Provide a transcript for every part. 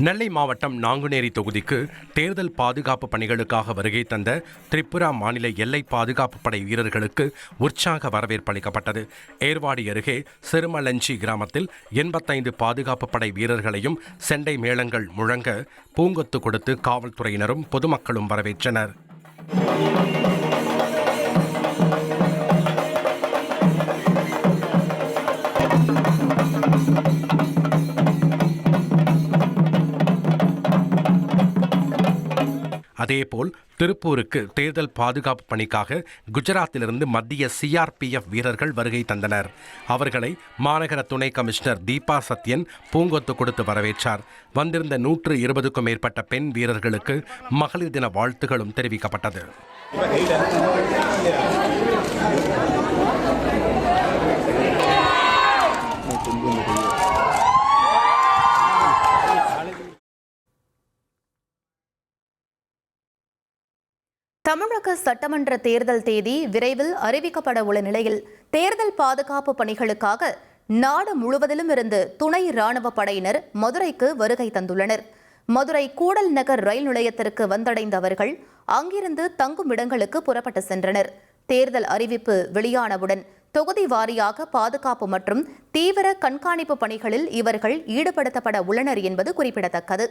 நெல்லை மாவட்டம் நாங்குநேரி தொகுதிக்கு தேர்தல் பாதுகாப்பு பணிகளுக்காக வருகை தந்த திரிபுரா மாநில எல்லை பாதுகாப்பு படை வீரர்களுக்கு உற்சாக வரவேற்பு அளிக்கப்பட்டது. ஏர்வாடி அருகே சிறுமலஞ்சி கிராமத்தில் 85 பாதுகாப்பு படை வீரர்களையும் செண்டை மேளங்கள் முழங்க பூங்கொத்து கொடுத்து காவல்துறையினரும் பொதுமக்களும் வரவேற்றனர். அதேபோல் திருப்பூருக்கு தேர்தல் பாதுகாப்பு பணிக்காக குஜராத்திலிருந்து மத்திய CRPF வீரர்கள் வருகை தந்தனர். அவர்களை மாநகர துணை கமிஷனர் தீபா சத்யன் பூங்கொத்து கொடுத்து வரவேற்றார். வந்திருந்த 120க்கும் மேற்பட்ட பெண் வீரர்களுக்கு மகளிர் தின வாழ்த்துகளும் தெரிவிக்கப்பட்டது. தமிழக சட்டமன்ற தேர்தல் தேதி விரைவில் அறிவிக்கப்பட உள்ள நிலையில் தேர்தல் பாதுகாப்பு பணிகளுக்காக நாடு முழுவதிலும் இருந்து துணை ராணுவ படையினர் மதுரைக்கு வருகை தந்துள்ளனர். மதுரை கூடல் நகர் ரயில் நிலையத்திற்கு வந்தடைந்த அவர்கள் அங்கிருந்து தங்கும் இடங்களுக்கு புறப்பட்டு சென்றனர். தேர்தல் அறிவிப்பு வெளியானவுடன் தொகுதி வாரியாக பாதுகாப்பு மற்றும் தீவிர கண்காணிப்பு பணிகளில் இவர்கள் ஈடுபடுத்தப்பட உள்ளனர் என்பது குறிப்பிடத்தக்கது.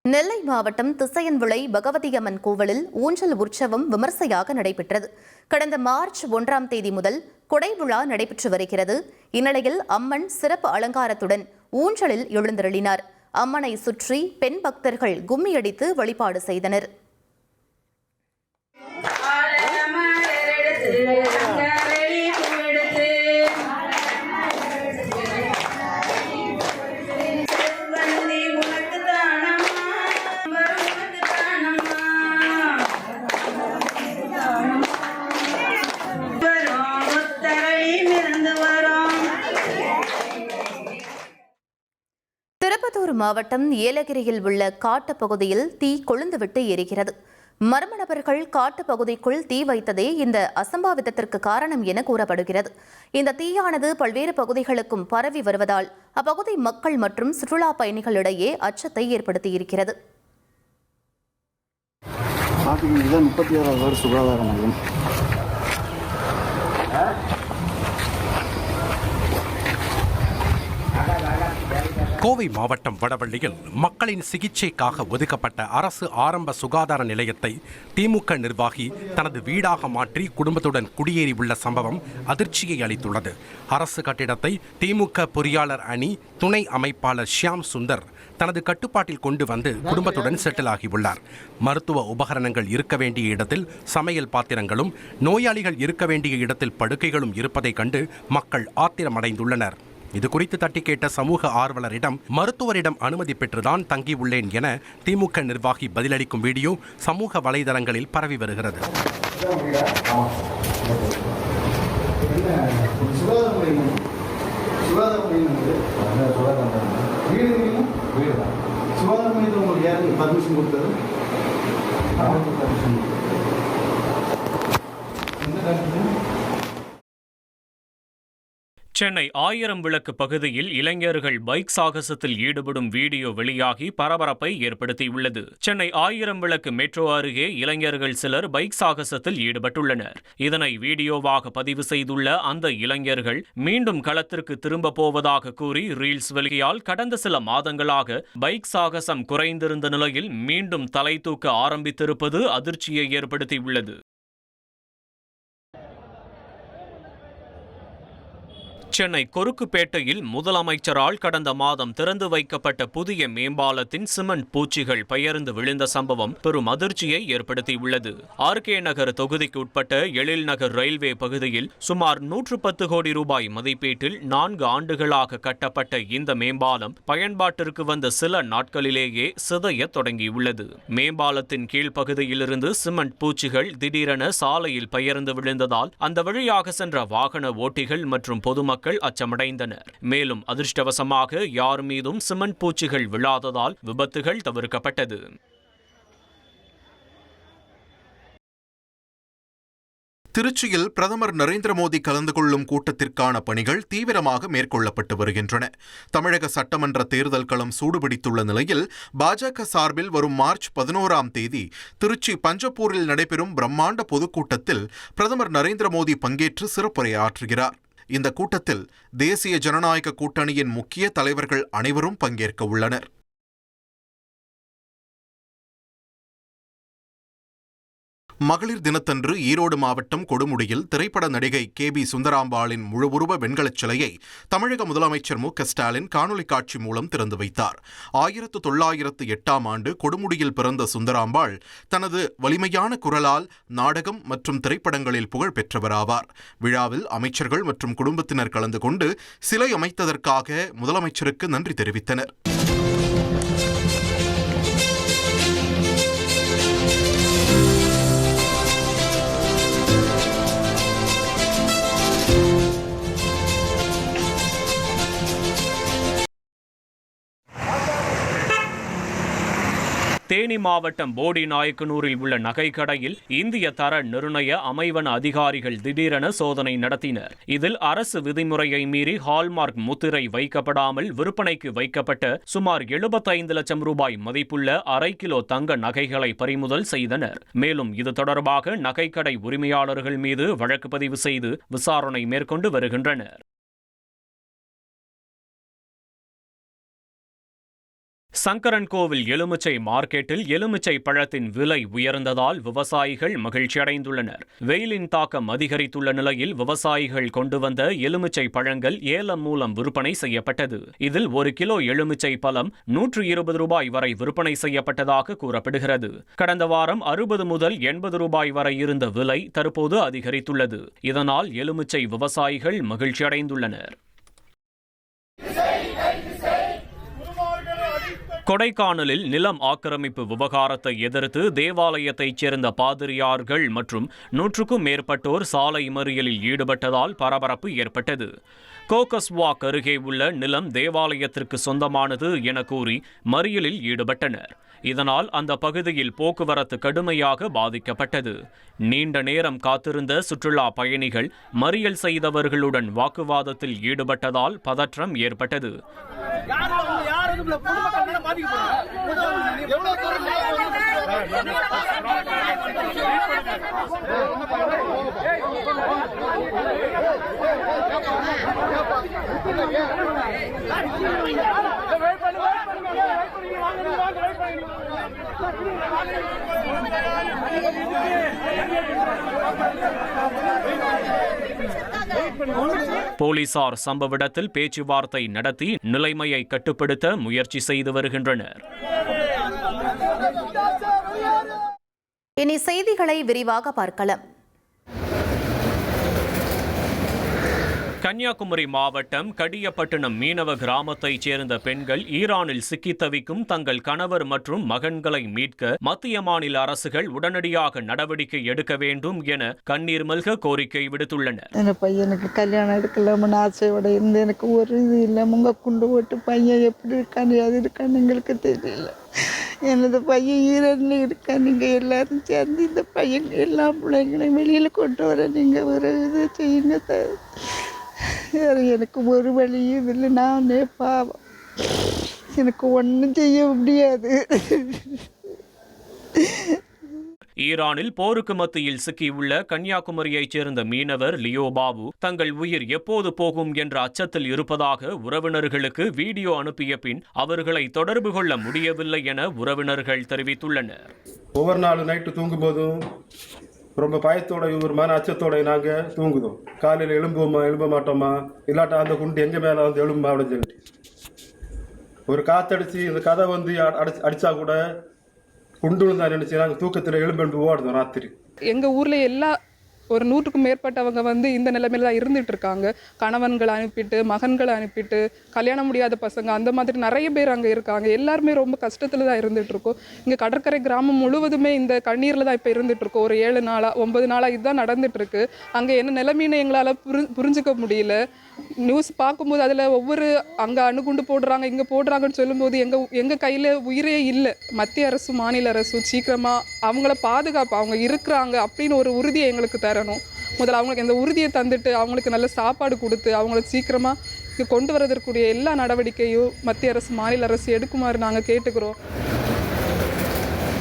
நெல்லை மாவட்டம் திசையன்விளை பகவதியம்மன் கோவிலில் ஊஞ்சல் உற்சவம் விமர்சையாக நடைபெற்றது. கடந்த மார்ச் 1ஆம் தேதி முதல் கொடை விழா நடைபெற்று வருகிறது. இந்நிலையில் அம்மன் சிறப்பு அலங்காரத்துடன் ஊஞ்சலில் எழுந்தருளினார். அம்மனை சுற்றி பெண் பக்தர்கள் கும்மியடித்து வழிபாடு செய்தனர். திருப்பத்தூர் மாவட்டம் ஏலகிரியில் உள்ள காட்டுப்பகுதியில் தீ கொழுந்துவிட்டு எரிகிறது. மர்ம நபர்கள் காட்டுப்பகுதிக்குள் தீ வைத்ததே இந்த அசம்பாவிதத்திற்கு காரணம் என கூறப்படுகிறது. இந்த தீயானது பல்வேறு பகுதிகளுக்கும் பரவி வருவதால் அப்பகுதி மக்கள் மற்றும் சுற்றுலா பயணிகளிடையே அச்சத்தை ஏற்படுத்தியிருக்கிறது. சுகாதார மையம் கோவை மாவட்டம் வடவள்ளியில் மக்களின் சிகிச்சைக்காக ஒதுக்கப்பட்ட அரசு ஆரம்ப சுகாதார நிலையத்தை திமுக நிர்வாகி தனது வீடாக மாற்றி குடும்பத்துடன் குடியேறியுள்ள சம்பவம் அதிர்ச்சியை அளித்துள்ளது. அரசு கட்டிடத்தை திமுக பொறியாளர் அணி துணை அமைப்பாளர் ஷியாம் சுந்தர் தனது கட்டுப்பாட்டில் கொண்டு வந்து குடும்பத்துடன் செட்டில் ஆகியுள்ளார். மருத்துவ உபகரணங்கள் இருக்க வேண்டிய இடத்தில் சமையல் பாத்திரங்களும், நோயாளிகள் இருக்க வேண்டிய இடத்தில் படுக்கைகளும் இருப்பதை கண்டு மக்கள் ஆத்திரமடைந்துள்ளனர். இதுகுறித்து தட்டி கேட்ட சமூக ஆர்வலரிடம் மருத்துவரிடம் அனுமதி பெற்றுதான் தங்கியுள்ளேன் என திமுக நிர்வாகி பதிலளிக்கும் வீடியோ சமூக வலைதளங்களில் பரவி வருகிறது. சென்னை 1000 விளக்கு பகுதியில் இளைஞர்கள் பைக் சாகசத்தில் ஈடுபடும் வீடியோ வெளியாகி பரபரப்பை ஏற்படுத்தியுள்ளது. சென்னை 1000 விளக்கு மெட்ரோ அருகே இளைஞர்கள் சிலர் பைக் சாகசத்தில் ஈடுபட்டுள்ளனர். இதனை வீடியோவாக பதிவு செய்துள்ள அந்த இளைஞர்கள் மீண்டும் களத்திற்கு திரும்ப போவதாக கூறி ரீல்ஸ் வெளியால் கடந்த சில மாதங்களாக பைக் சாகசம் குறைந்திருந்த நிலையில் மீண்டும் தலை தூக்க ஆரம்பித்திருப்பது அதிர்ச்சியை ஏற்படுத்தியுள்ளது. சென்னை கொருக்குப்பேட்டையில் முதலமைச்சரால் கடந்த மாதம் திறந்து வைக்கப்பட்ட புதிய மேம்பாலத்தின் சிமெண்ட் பூச்சிகள் பெயர்ந்து விழுந்த சம்பவம் பெரும் அதிர்ச்சியை ஏற்படுத்தியுள்ளது. RK நகர் தொகுதிக்கு உட்பட்ட எழில் நகர் ரயில்வே பகுதியில் சுமார் 110 கோடி ரூபாய் மதிப்பீட்டில் 4 ஆண்டுகளாக கட்டப்பட்ட இந்த மேம்பாலம் பயன்பாட்டிற்கு வந்த சில நாட்களிலேயே சிதைய தொடங்கியுள்ளது. மேம்பாலத்தின் கீழ்ப்பகுதியிலிருந்து சிமெண்ட் பூச்சிகள் திடீரென சாலையில் பெயர்ந்து விழுந்ததால் அந்த வழியாக சென்ற வாகன ஓட்டிகள் மற்றும் பொதுமக்கள் அச்சமடைந்தனர். மேலும் அதிர்ஷ்டவசமாக யார் மீதும் சிமெண்ட் பூச்சிகள் விழாததால் விபத்துகள் தவிர்க்கப்பட்டது. திருச்சியில் பிரதமர் நரேந்திர மோடி கலந்து கொள்ளும் கூட்டத்திற்கான பணிகள் தீவிரமாக மேற்கொள்ளப்பட்டு வருகின்றன. தமிழக சட்டமன்ற தேர்தல் களம் சூடுபிடித்துள்ள நிலையில் பாஜக சார்பில் வரும் மார்ச் 11ஆம் தேதி திருச்சி பஞ்சப்பூரில் நடைபெறும் பிரம்மாண்ட பொதுக்கூட்டத்தில் பிரதமர் நரேந்திர மோடி பங்கேற்று சிறப்புரையாற்றுகிறார். இந்த கூட்டத்தில் தேசிய ஜனநாயக கூட்டணியின் முக்கிய தலைவர்கள் அனைவரும் பங்கேற்க உள்ளனர். மகளிர் தினத்தன்று ஈரோடு மாவட்டம் கொடுமுடியில் திரைப்பட நடிகை KB சுந்தராம்பாளின் முழுவுருவ வெண்கலச் சிலையை தமிழக முதலமைச்சர் மு.க.ஸ்டாலின் காணொலி காட்சி மூலம் திறந்து வைத்தார். 1908ஆம் ஆண்டு கொடுமுடியில் பிறந்த சுந்தராம்பாள் தனது வலிமையான குரலால் நாடகம் மற்றும் திரைப்படங்களில் புகழ் பெற்றவராவார். விழாவில் அமைச்சர்கள் மற்றும் குடும்பத்தினர் கலந்து கொண்டு சிலை அமைத்ததற்காக முதலமைச்சருக்கு நன்றி தெரிவித்தனர். தேனி மாவட்டம் போடிநாயக்கனூரில் உள்ள நகைக்கடையில் இந்திய தர நிர்ணய அமைவன அதிகாரிகள் திடீரென சோதனை நடத்தினர். இதில் அரசு விதிமுறையை மீறி ஹால்மார்க் முத்திரை வைக்கப்படாமல் விற்பனைக்கு வைக்கப்பட்ட சுமார் 75 லட்சம் ரூபாய் மதிப்புள்ள 1/2 கிலோ தங்க நகைகளை பறிமுதல் செய்தனர். மேலும் இது தொடர்பாக நகைக்கடை உரிமையாளர்கள் மீது வழக்கு பதிவு செய்து விசாரணை மேற்கொண்டு வருகின்றனர். சங்கரன்கோவில் எலுமிச்சை மார்க்கெட்டில் எலுமிச்சை பழத்தின் விலை உயர்ந்ததால் விவசாயிகள் மகிழ்ச்சியடைந்துள்ளனர். வெயிலின் தாக்கம் அதிகரித்துள்ள நிலையில் விவசாயிகள் கொண்டு வந்த எலுமிச்சை பழங்கள் ஏலம் மூலம் விற்பனை செய்யப்பட்டது. இதில் 1 கிலோ எலுமிச்சை பழம் 120 ரூபாய் வரை விற்பனை செய்யப்பட்டதாக கூறப்படுகிறது. கடந்த வாரம் 60 முதல் 80 ரூபாய் வரை இருந்த விலை தற்போது அதிகரித்துள்ளது. இதனால் எலுமிச்சை விவசாயிகள் மகிழ்ச்சியடைந்துள்ளனர். கொடைக்கானலில் நிலம் ஆக்கிரமிப்பு விவகாரத்தை எதிர்த்து தேவாலயத்தைச் சேர்ந்த பாதிரியார்கள் மற்றும் 100க்கும் மேற்பட்டோர் சாலை மறியலில் ஈடுபட்டதால் பரபரப்பு ஏற்பட்டது. கோக்கஸ் வாக் அருகே உள்ள நிலம் தேவாலயத்திற்கு சொந்தமானது என கூறி மறியலில் ஈடுபட்டனர். இதனால் அந்த பகுதியில் போக்குவரத்து கடுமையாக பாதிக்கப்பட்டது. நீண்ட நேரம் காத்திருந்த சுற்றுலா பயணிகள் மறியல் செய்தவர்களுடன் வாக்குவாதத்தில் ஈடுபட்டதால் பதற்றம் ஏற்பட்டது. போலீசார் சம்பவ இடத்தில் பேச்சுவார்த்தை நடத்தி நிலைமையை கட்டுப்படுத்த முயற்சி செய்து வருகின்றனர். இனி செய்திகளை விரிவாக பார்க்கலாம். கன்னியாகுமரி மாவட்டம் கடியப்பட்டினம் மீனவ கிராமத்தைச் சேர்ந்த பெண்கள் ஈரானில் சிக்கி தவிக்கும் தங்கள் கணவர் மற்றும் மகன்களை மீட்க மத்திய மாநில அரசுகள் உடனடியாக நடவடிக்கை எடுக்க வேண்டும் என கண்ணீர் மல்க கோரிக்கை விடுத்துள்ளனர். என் பையனுக்கு கல்யாணம் எடுக்கலாம்னு ஆசையோட இருந்து எனக்கு ஒரு இது இல்லை. முங்க குண்டு போட்டு பையன் எப்படி இருக்கான்னு அது இருக்கான்னு எங்களுக்கு தெரியல. எனது பையன் ஈரானில் இருக்கா. நீங்கள் எல்லாரும் சேர்ந்து இந்த பையன் எல்லா பிள்ளைங்களையும் வெளியில் கொண்டு வர நீங்கள் ஒரு இது செய்யுங்க. எனக்கு ஒரு வழியும் இல்லை. நானே பாவம், எனக்கு ஒன்றும் செய்ய முடியாது. ஈரானில் போருக்கு மத்தியில் சிக்கியுள்ள கன்னியாகுமரியைச் சேர்ந்த மீனவர் லியோ பாபு தங்கள் உயிர் எப்போது போகும் என்ற அச்சத்தில் இருப்பதாக உறவினர்களுக்கு வீடியோ அனுப்பிய பின் அவர்களை தொடர்பு கொள்ள முடியவில்லை என உறவினர்கள் தெரிவித்துள்ளனர். ஒவ்வொரு நாளும் நைட்டு தூங்கும் போதும் ரொம்ப பயத்தோட ஒரு மன அச்சத்தோட நாங்கள் தூங்குதோம். காலையில் எழும்ப மாட்டோமா, இல்லாட்டா அந்த குண்டு எங்கள் மேலே வந்து எழும்பா அப்படின்னு சொல்லிட்டு ஒரு காத்தடிச்சு இந்த கதை வந்து அடிச்சா கூட குண்டு தான் நினைச்சு நாங்கள் தூக்கத்தில் எழும்பெழுந்து ஓடுதோம் ராத்திரி. எங்கள் ஊரில் எல்லா ஒரு 100க்கும் மேற்பட்டவங்க வந்து இந்த நிலைமையில தான் இருந்துட்டு இருக்காங்க. கணவன்களை அனுப்பிட்டு, மகன்களை அனுப்பிட்டு, கல்யாணம் முடியாத பசங்க, அந்த மாதிரி நிறைய பேர் அங்கே இருக்காங்க. எல்லாருமே ரொம்ப கஷ்டத்தில் தான் இருந்துட்டு இருக்கோம். இங்கே கடற்கரை கிராமம் முழுவதுமே இந்த கண்ணீரில் தான் இப்போ இருந்துட்டு இருக்கோம். ஒரு 7 நாளாக 9 நாளாக இதுதான் நடந்துட்டு இருக்கு. அங்கே என்ன நிலைமைன்னு எங்களால் புரிஞ்சுக்க முடியல. நியூஸ் பார்க்கும்போது அதில் ஒவ்வொரு அங்கே அணுகுண்டு போடுறாங்க, இங்கே போடுறாங்கன்னு சொல்லும்போது எங்கள் கையில் உயிரே இல்லை. மத்திய அரசும் மாநில அரசும் சீக்கிரமாக அவங்கள பாதுகாப்பு, அவங்க இருக்கிறாங்க அப்படின்னு ஒரு உறுதியை எங்களுக்கு தரணும். முதல்ல அவங்களுக்கு இந்த உறுதியை தந்துட்டு அவங்களுக்கு நல்ல சாப்பாடு கொடுத்து அவங்கள சீக்கிரமாக கொண்டு வரதற்குரிய எல்லா நடவடிக்கையும் மத்திய அரசு மாநில அரசு எடுக்குமாறு நாங்கள் கேட்டுக்கிறோம்.